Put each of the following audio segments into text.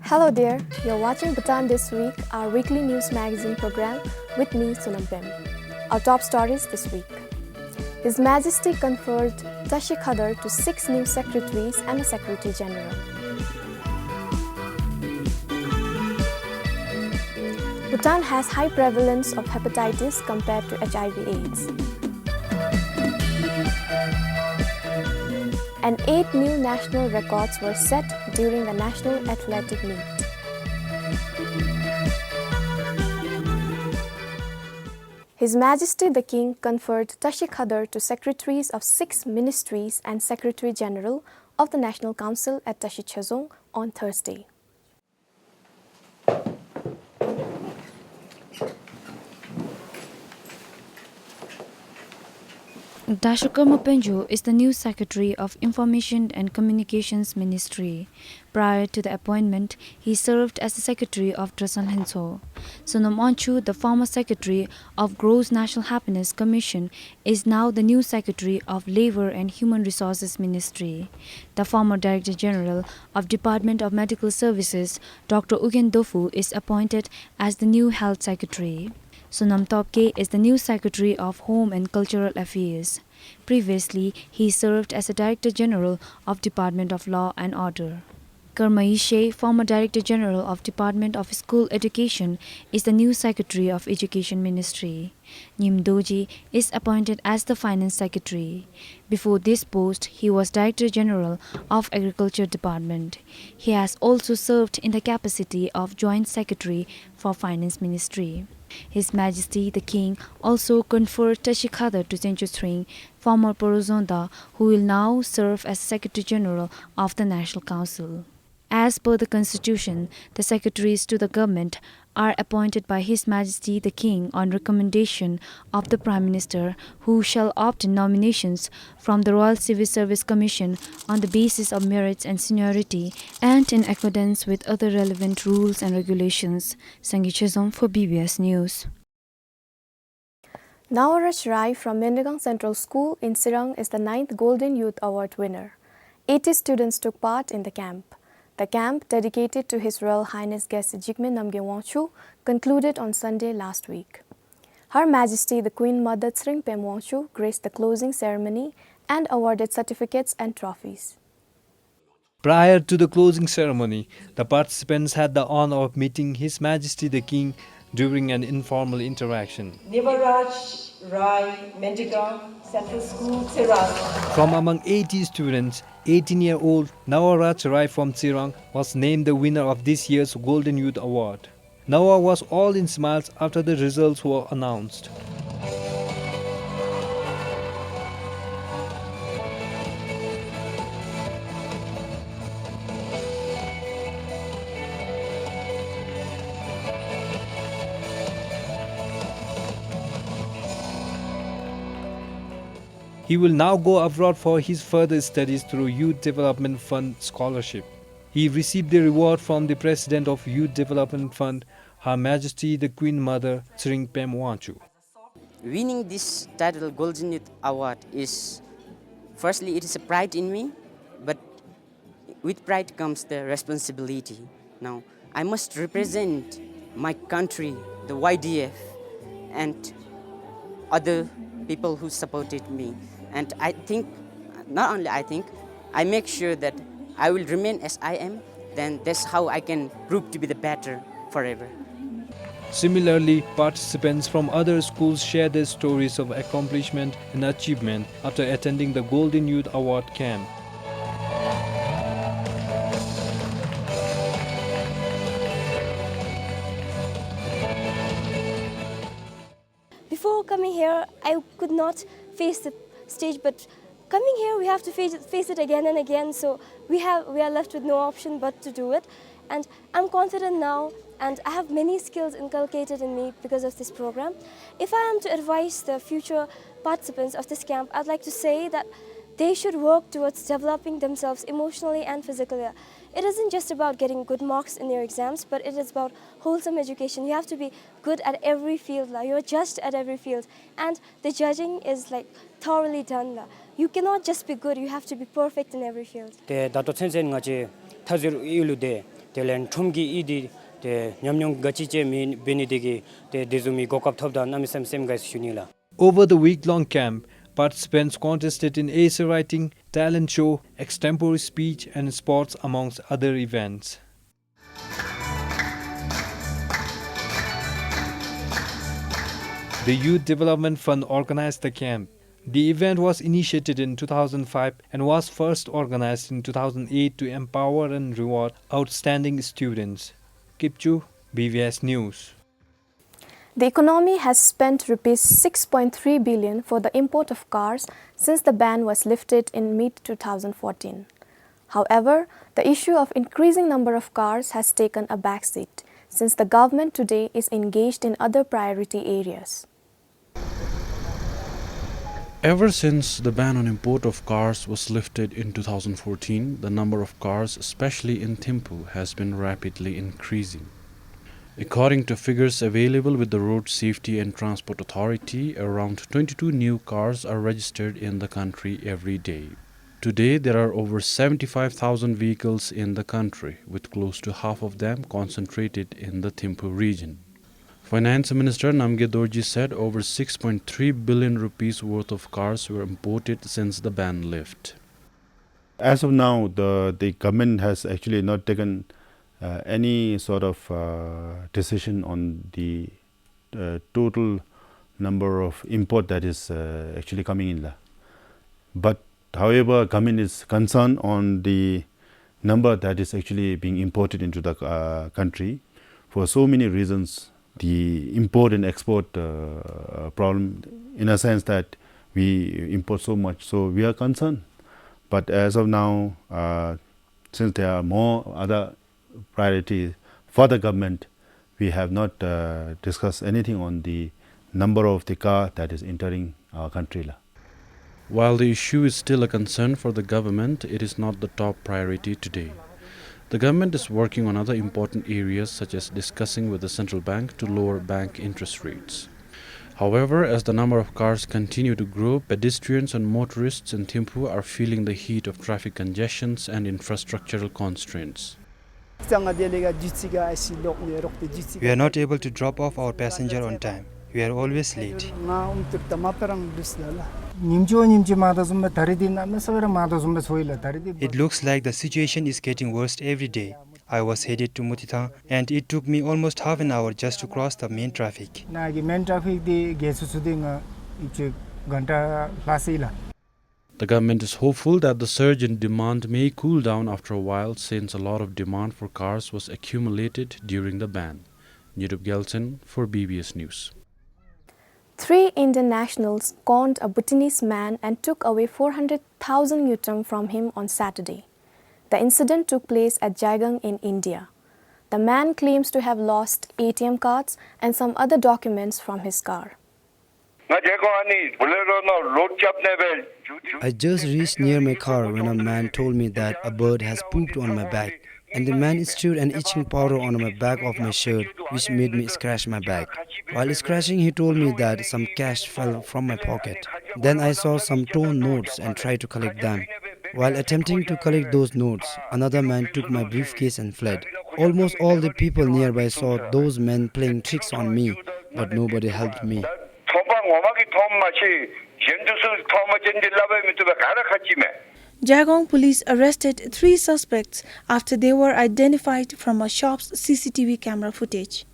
Hello there, you're watching Bhutan This Week, our weekly news magazine program with me, Sunam Pem. Our top stories this week. His Majesty conferred Tashi Khadar to 6 new secretaries and a Secretary General. Bhutan has high prevalence of hepatitis compared to HIV/AIDS. And 8 new national records were set during the National Athletic Meet. His Majesty the King conferred Tashi Khadar to secretaries of 6 ministries and Secretary General of the National Council at Tashi Chezong on Thursday. Dashukar Mopenjo is the new Secretary of Information and Communications Ministry. Prior to the appointment, he served as the Secretary of Drasan Hinso. Sonam Onchu, the former Secretary of Gross National Happiness Commission, is now the new Secretary of Labour and Human Resources Ministry. The former Director General of Department of Medical Services, Dr. Ugen Dofu, is appointed as the new Health Secretary. Sonam Topke is the new Secretary of Home and Cultural Affairs. Previously, he served as the Director General of Department of Law and Order. Karmaishe, former Director General of Department of School Education, is the new Secretary of Education Ministry. Nim Doji is appointed as the Finance Secretary. Before this post, he was Director General of Agriculture Department. He has also served in the capacity of Joint Secretary for Finance Ministry. His Majesty the King also conferred Tashi Khadar to Sencho Sring, former Porozonda, who will now serve as Secretary General of the National Council. As per the Constitution, the secretaries to the government are appointed by His Majesty the King on recommendation of the Prime Minister, who shall opt in nominations from the Royal Civil Service Commission on the basis of merits and seniority and in accordance with other relevant rules and regulations. Sangi Chezong for BBS News. Nawaraj Rai from Mendagang Central School in Sirang is the 9th Golden Youth Award winner. 80 students took part in the camp. The camp, dedicated to His Royal Highness Guest Jigme Namgyal Wangchu, concluded on Sunday last week. Her Majesty the Queen Mother Tsring Pem Wangchu graced the closing ceremony and awarded certificates and trophies. Prior to the closing ceremony, the participants had the honor of meeting His Majesty the King during an informal interaction. Nawaraj Rai, Mendigang Central School, Sirang. From among 80 students, 18-year-old Nawaraj Rai from Sirang was named the winner of this year's Golden Youth Award. Nawa was all in smiles after the results were announced. He will now go abroad for his further studies through Youth Development Fund scholarship. He received the reward from the President of Youth Development Fund, Her Majesty the Queen Mother Tsring Pem Wangchu. Winning this title Golden Youth Award is, firstly, it is a pride in me, but with pride comes the responsibility. Now, I must represent my country, the YDF, and other people who supported me. And I think, not only I think, I make sure that I will remain as I am, then that's how I can prove to be the better forever. Similarly, participants from other schools share their stories of accomplishment and achievement after attending the Golden Youth Award camp. Before coming here, I could not face the stage, but coming here, we have to face it again and again. So we are left with no option but to do it. And I'm confident now, and I have many skills inculcated in me because of this program. If I am to advise the future participants of this camp, I'd like to say that they should work towards developing themselves emotionally and physically. It isn't just about getting good marks in your exams, but it is about wholesome education. You have to be good at every field. You're judged at every field. And the judging is thoroughly done. You cannot just be good, you have to be perfect in every field. 텔렌 툼기 이디 데 냠뇽 가치체 미 베니데게 데 데즈미 고캅 탑다 나미셈 셈 가이스 슈니라. Over the week-long camp, participants contested in essay writing, talent show, extempore speech and sports amongst other events. The Youth Development Fund organized the camp. The event was initiated in 2005 and was first organized in 2008 to empower and reward outstanding students. Kipchu, BVS News. The economy has spent rupees 6.3 billion for the import of cars since the ban was lifted in mid-2014. However, the issue of increasing number of cars has taken a backseat since the government today is engaged in other priority areas. Ever since the ban on import of cars was lifted in 2014, the number of cars, especially in Thimphu, has been rapidly increasing. According to figures available with the Road Safety and Transport Authority, around 22 new cars are registered in the country every day. Today, there are over 75,000 vehicles in the country, with close to half of them concentrated in the Thimphu region. Finance Minister Namge Dorji said over 6.3 billion rupees worth of cars were imported since the ban lifted. As of now, the government has actually not taken any sort of decision on the total number of import that is actually coming in. But however, government is concerned on the number that is actually being imported into the country for so many reasons. The import and export problem, in a sense that we import so much, so we are concerned. But as of now, since there are more other priorities for the government, we have not discussed anything on the number of the car that is entering our country. While the issue is still a concern for the government, it is not the top priority today. The government is working on other important areas such as discussing with the central bank to lower bank interest rates. However, as the number of cars continue to grow, pedestrians and motorists in Thimphu are feeling the heat of traffic congestions and infrastructural constraints. We are not able to drop off our passenger on time. We are always late. It looks like the situation is getting worse every day. I was headed to Mutita and it took me almost half an hour just to cross the main traffic. The government is hopeful that the surge in demand may cool down after a while since a lot of demand for cars was accumulated during the ban. Nirub Gelson for BBS News. 3 Indian nationals conned a Bhutanese man and took away 400,000 yutam from him on Saturday. The incident took place at Jaigang in India. The man claims to have lost ATM cards and some other documents from his car. I just reached near my car when a man told me that a bird has pooped on my back, and the man strewed an itching powder on my back of my shirt, which made me scratch my back. While scratching, he told me that some cash fell from my pocket. Then I saw some torn notes and tried to collect them. While attempting to collect those notes, another man took my briefcase and fled. Almost all the people nearby saw those men playing tricks on me, but nobody helped me. Jaigang police arrested 3 suspects after they were identified from a shop's CCTV camera footage.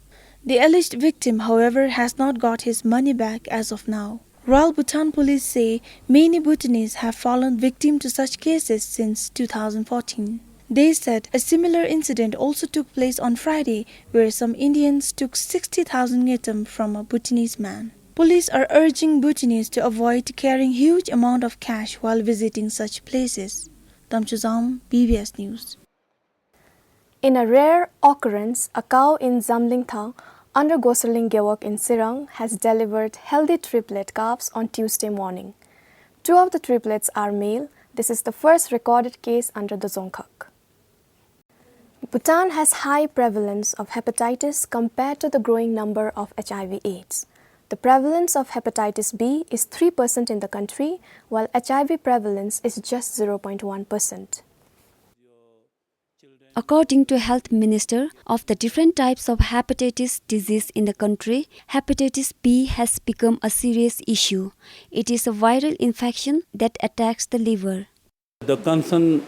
The alleged victim, however, has not got his money back as of now. Royal Bhutan police say many Bhutanese have fallen victim to such cases since 2014. They said a similar incident also took place on Friday, where some Indians took 60,000 yutam from a Bhutanese man. Police are urging Bhutanese to avoid carrying huge amount of cash while visiting such places. Tamchuzam, BBS News. In a rare occurrence, a cow in Zamlingthang under Gosaling Gewak in Sirang has delivered healthy triplet calves on Tuesday morning. 2 of the triplets are male. This is the first recorded case under the Dzongkhag. Bhutan has high prevalence of hepatitis compared to the growing number of HIV/AIDS. The prevalence of hepatitis B is 3% in the country, while HIV prevalence is just 0.1%. According to Health Minister, of the different types of hepatitis disease in the country, hepatitis B has become a serious issue. It is a viral infection that attacks the liver. The concern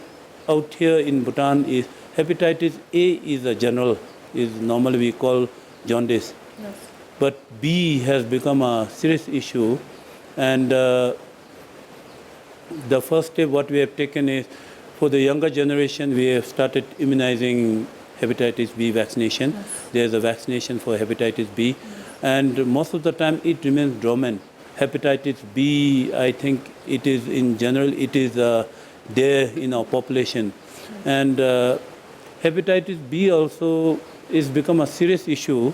out here in Bhutan is hepatitis A is a general, is normally we call jaundice. Yes. But B has become a serious issue, and the first step what we have taken is for the younger generation we have started immunizing hepatitis B vaccination. Yes. There's a vaccination for hepatitis B, and most of the time it remains dormant. Hepatitis B, I think it is in general, it is there in our population. And hepatitis B also is become a serious issue.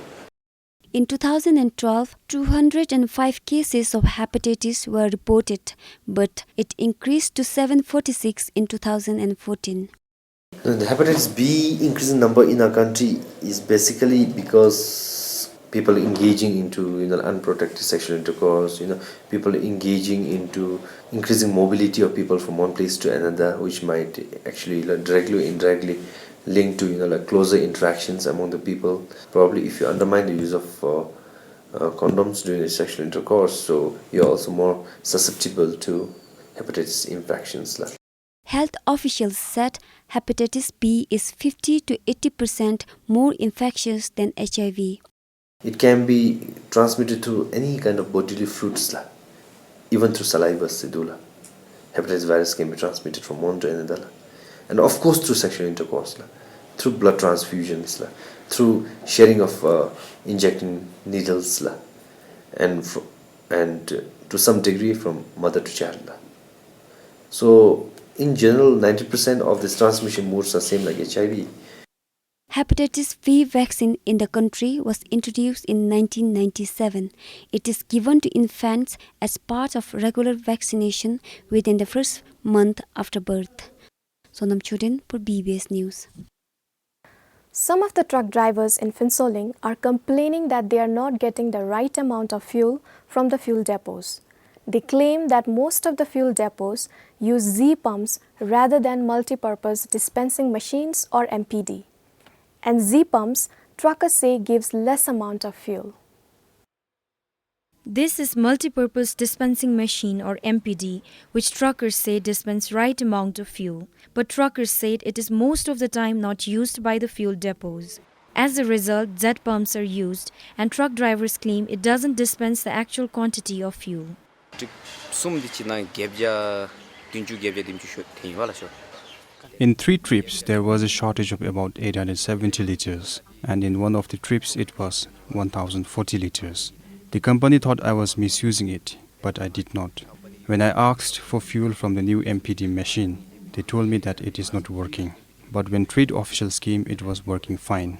In 2012, 205 cases of hepatitis were reported, but it increased to 746 in 2014. The hepatitis B increasing number in our country is basically because people engaging into unprotected sexual intercourse, people engaging into increasing mobility of people from one place to another, which might actually directly or indirectly linked to closer interactions among the people. Probably if you undermine the use of condoms during sexual intercourse, so you're also more susceptible to hepatitis infections. Health officials said hepatitis B is 50 to 80% more infectious than HIV. It can be transmitted through any kind of bodily fluids, even through saliva, sedula. Hepatitis virus can be transmitted from one to another. And of course through sexual intercourse, through blood transfusions, through sharing of injecting needles, and to some degree from mother to child. So in general, 90% of this transmission modes are same like HIV. Hepatitis B vaccine in the country was introduced in 1997. It is given to infants as part of regular vaccination within the first month after birth. Sonam Chudin for BBS News. Some of the truck drivers in Phinsoling are complaining that they are not getting the right amount of fuel from the fuel depots. They claim that most of the fuel depots use Z pumps rather than multi-purpose dispensing machines or MPD. And Z pumps, truckers say, gives less amount of fuel. This is multi-purpose dispensing machine or MPD, which truckers say dispense right amount of fuel. But truckers said it is most of the time not used by the fuel depots. As a result, Z pumps are used, and truck drivers claim it doesn't dispense the actual quantity of fuel. In 3 trips, there was a shortage of about 870 liters, and in one of the trips it was 1040 liters. The company thought I was misusing it, but I did not. When I asked for fuel from the new MPD machine, they told me that it is not working. But when trade officials came, it was working fine.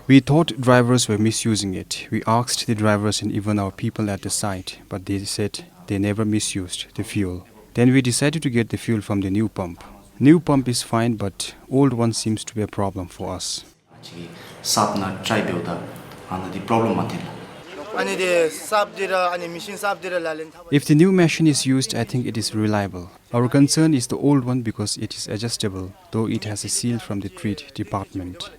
We thought drivers were misusing it. We asked the drivers and even our people at the site, but they said they never misused the fuel. Then we decided to get the fuel from the new pump. New pump is fine, but old one seems to be a problem for us. If the new machine is used, I think it is reliable. Our concern is the old one because it is adjustable, though it has a seal from the trade department.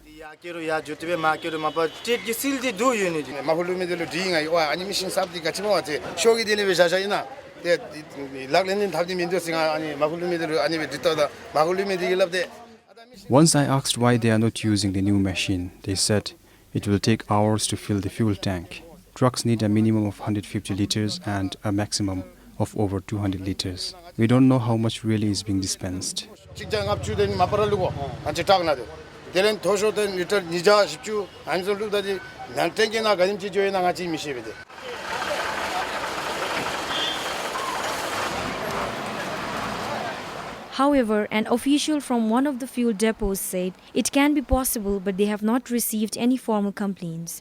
Once I asked why they are not using the new machine, they said it will take hours to fill the fuel tank. Trucks need a minimum of 150 liters and a maximum of over 200 liters. We don't know how much really is being dispensed. However, an official from one of the fuel depots said it can be possible, but they have not received any formal complaints.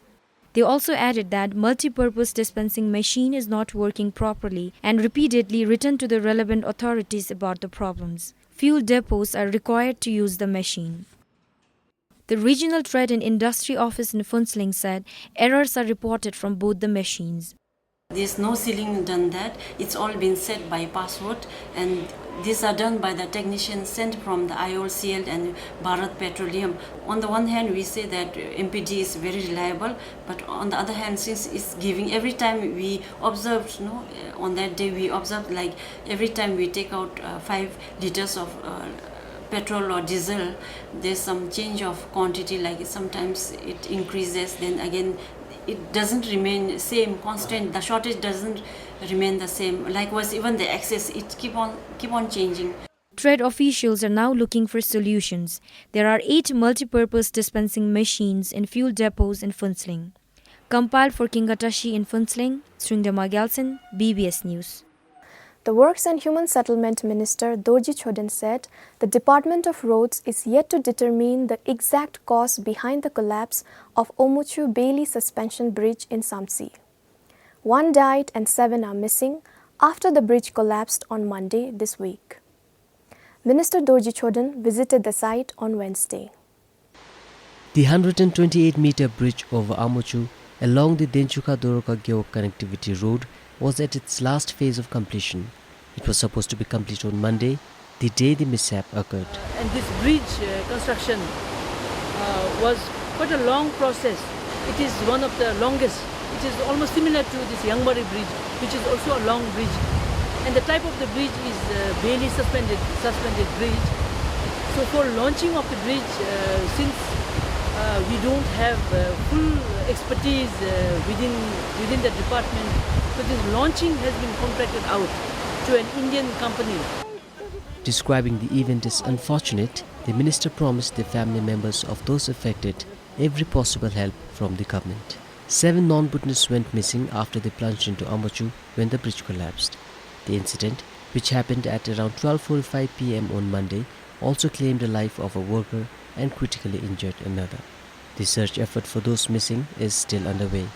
They also added that multi-purpose dispensing machine is not working properly and repeatedly written to the relevant authorities about the problems. Fuel depots are required to use the machine. The Regional Trade and Industry Office in Phinsoling said errors are reported from both the machines. There's no ceiling done that. It's all been set by password, and these are done by the technicians sent from the IOCL and Bharat Petroleum. On the one hand, we say that MPD is very reliable, but on the other hand, since it's giving, every time we observed, on that day we observed, like every time we take out 5 liters of petrol or diesel, there's some change of quantity, like sometimes it increases, then again it doesn't remain same constant, the shortage doesn't remain the same. Likewise, even the excess, it keep on changing. Trade officials are now looking for solutions. There are 8 multi-purpose dispensing machines in fuel depots in Phuntsling. Compiled for Kingatashi in Phuntsling, Sringdama Gelson, BBS News. The Works and Human Settlement Minister Dorji Chodin said the Department of Roads is yet to determine the exact cause behind the collapse of Omuchu Bailey Suspension Bridge in Samsi. 1 died and 7 are missing after the bridge collapsed on Monday this week. Minister Dorji Chodin visited the site on Wednesday. The 128-meter bridge over Omuchu along the Denchuka-Doroka-Gyo connectivity road was at its last phase of completion. It was supposed to be complete on Monday, the day the mishap occurred. And this bridge construction was quite a long process. It is one of the longest. It is almost similar to this Yangbari bridge, which is also a long bridge. And the type of the bridge is Bailey suspended bridge. So for launching of the bridge, since we don't have full expertise within the department, so this launching has been contracted out to an Indian company. Describing the event as unfortunate, the minister promised the family members of those affected every possible help from the government. 7 non-Bhutanese went missing after they plunged into Omuchu when the bridge collapsed. The incident, which happened at around 12:45 p.m. on Monday, also claimed the life of a worker and critically injured another. The search effort for those missing is still underway.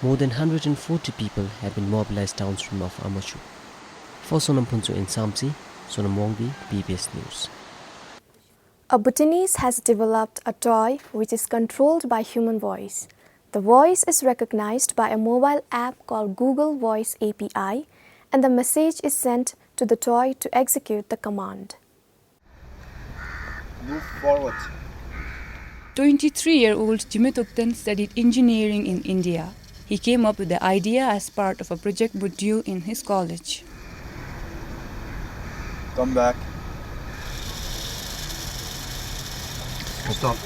More than 140 people have been mobilized downstream of Omuchu. For Sonam Phuntsho in Samsi, Sonam Wongbi, BBS News. A Bhutanese has developed a toy which is controlled by human voice. The voice is recognized by a mobile app called Google Voice API, and the message is sent to the toy to execute the command. Move forward. 23-year-old Jimitoktan studied engineering in India. He came up with the idea as part of a project module in his college. Come back. Stop.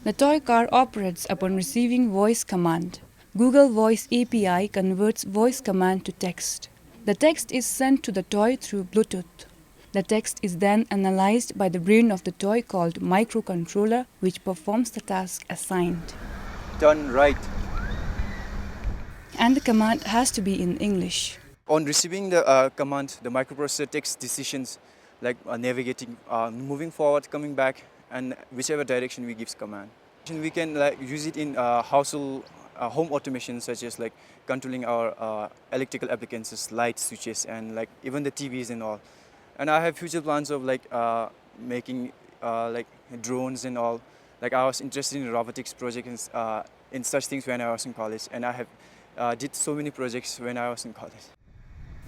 The toy car operates upon receiving voice command. Google Voice API converts voice command to text. The text is sent to the toy through Bluetooth. The text is then analyzed by the brain of the toy called microcontroller, which performs the task assigned. Turn right. And the command has to be in English. On receiving the command, the microprocessor takes decisions like navigating, moving forward, coming back, and whichever direction we give command. We can use it in household home automation, such as controlling our electrical appliances, lights, switches, and even the TVs and all. And I have future plans of making drones and all. I was interested in robotics projects in such things when I was in college, and I have did so many projects when I was in college.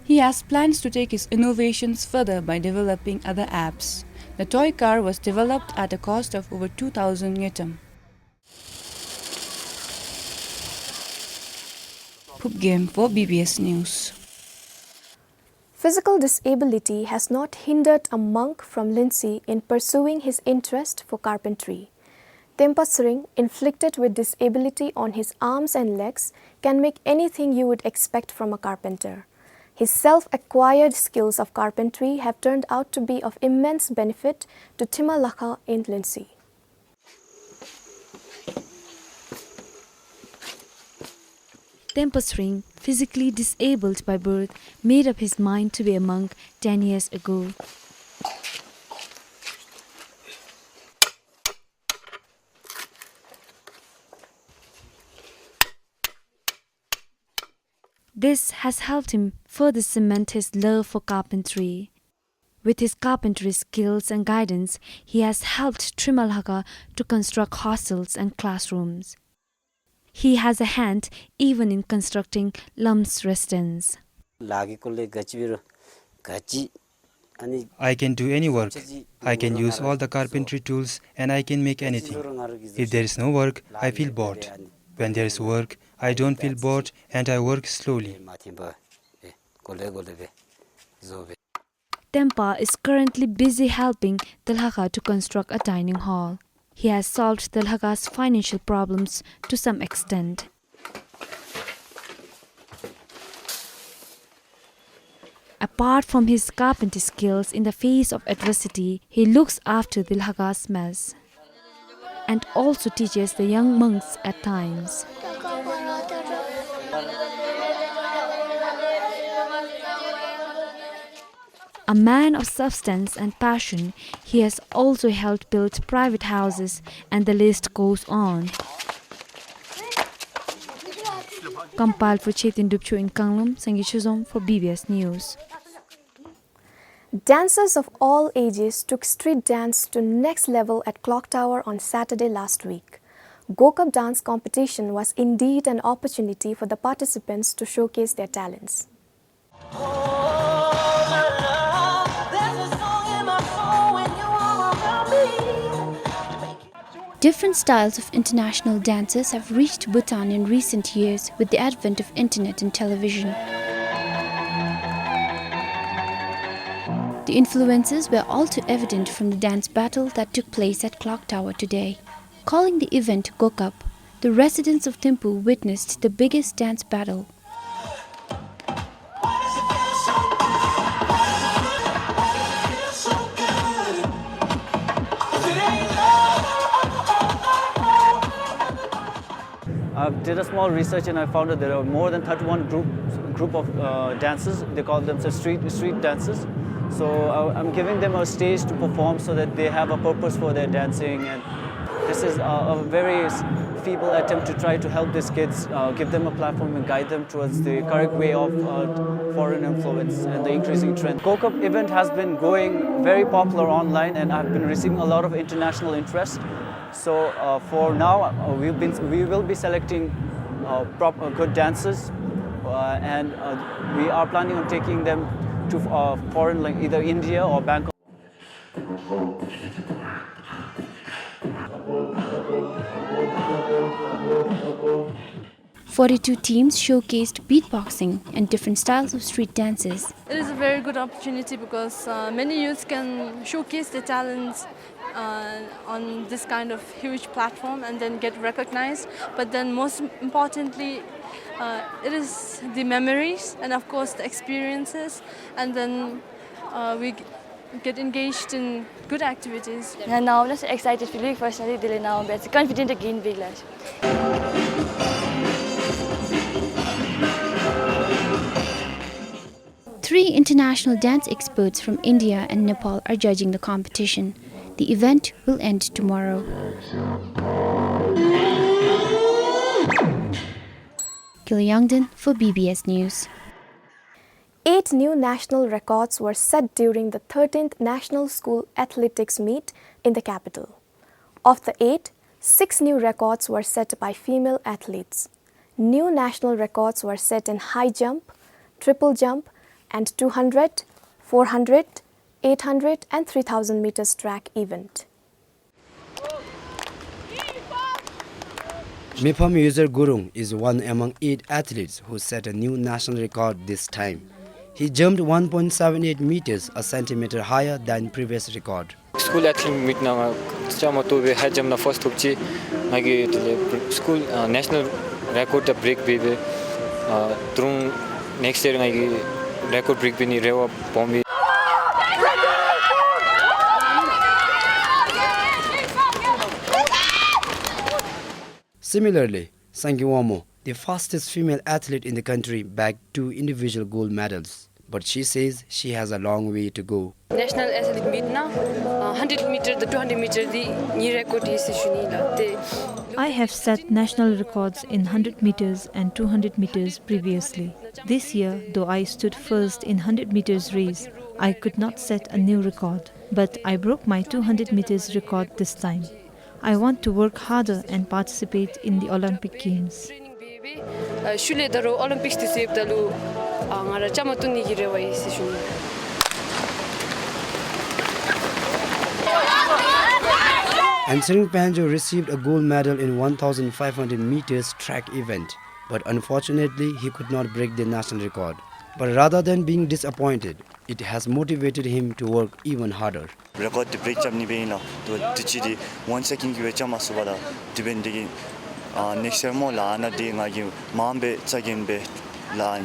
He has plans to take his innovations further by developing other apps. The toy car was developed at a cost of over 2,000 yutam. Hoop Game for BBS News. Physical disability has not hindered a monk from Lindsay in pursuing his interest for carpentry. Tempasring, inflicted with disability on his arms and legs, can make anything you would expect from a carpenter. His self-acquired skills of carpentry have turned out to be of immense benefit to Timalaka in Lindsay. Tempasring, physically disabled by birth, made up his mind to be a monk 10 years ago. This has helped him further cement his love for carpentry. With his carpentry skills and guidance, he has helped Trimalhaka to construct hostels and classrooms. He has a hand even in constructing Lum's residence. I can do any work. I can use all the carpentry tools and I can make anything. If there is no work, I feel bored. When there is work, I don't feel bored and I work slowly. Tempa is currently busy helping Tilhaka to construct a dining hall. He has solved Tilhaka's financial problems to some extent. Apart from his carpentry skills, in the face of adversity, he looks after Tilhaka's mess and also teaches the young monks at times. A man of substance and passion, he has also helped build private houses, and the list goes on. Compiled for Chetin Dupchu in Kanglum, Sangi Chuzom for BBS News. Dancers of all ages took street dance to next level at Clock Tower on Saturday last week. Go Cup dance competition was indeed an opportunity for the participants to showcase their talents. Different styles of international dances have reached Bhutan in recent years with the advent of internet and television. The influences were all too evident from the dance battle that took place at Clock Tower today. Calling the event Go Cup, the residents of Thimphu witnessed the biggest dance battle. I did a small research and I found that there are more than 31 group of dancers. They call themselves street dancers. So I'm giving them a stage to perform so that they have a purpose for their dancing. And this is a very feeble attempt to try to help these kids, give them a platform and guide them towards the correct way of foreign influence and the increasing trend. Go Cup event has been going very popular online and I've been receiving a lot of international interest. So for now, we will be selecting good dancers and we are planning on taking them to foreign, like either India or Bangkok. 42 teams showcased beatboxing and different styles of street dances. It is a very good opportunity because many youths can showcase their talents on this kind of huge platform and then get recognized. But then most importantly, it is the memories and of course the experiences, and then we get engaged in good activities. And now I'm just excited for the first day now, but confident again big lash. 3 international dance experts from India and Nepal are judging the competition. The event will end tomorrow. Gil Youngden for BBS News. 8 new national records were set during the 13th National School Athletics Meet in the capital. Of the 8, 6 new records were set by female athletes. New national records were set in high jump, triple jump, and 200, 400, 800 and 3000 meters track event. Mipam user Gurung is one among 8 athletes who set a new national record this time. He jumped 1.78 meters, a centimeter higher than previous record. School athlete meet na chama to be high jump na first thukchi magi school national record break be through next year magi record break bini rewa bombi. Similarly, Sangiwamo, the fastest female athlete in the country, bagged 2 individual gold medals. But she says she has a long way to go. National athletic meet now, 100 meter, the 200 meter, the new record is I have set national records in 100 meters and 200 meters previously. This year, though I stood first in 100 meters race, I could not set a new record. But I broke my 200 meters record this time. I want to work harder and participate in the Olympic Games. Ansering Panjo received a gold medal in 1,500 meters track event, but unfortunately he could not break the national record. But rather than being disappointed, it has motivated him to work even harder. Record the break jam ni be na to tichidi 1 second ki chama subada dibendigi next year mo la na de nga gi mambe chagen be la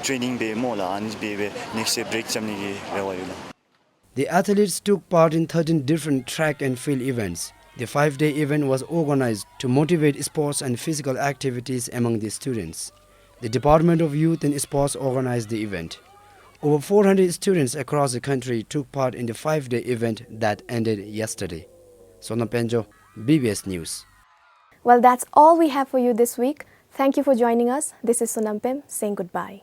training be mo la an be next year break jam ni gi rewayula. The athletes took part in 13 different track and field events. The 5-day event was organized to motivate sports and physical activities among the students. The Department of Youth and Sports organized the event. Over 400 students across the country took part in the 5-day event that ended yesterday. Sonam Penjo, BBS News. Well, that's all we have for you this week. Thank you for joining us. This is Sonam Pem saying goodbye.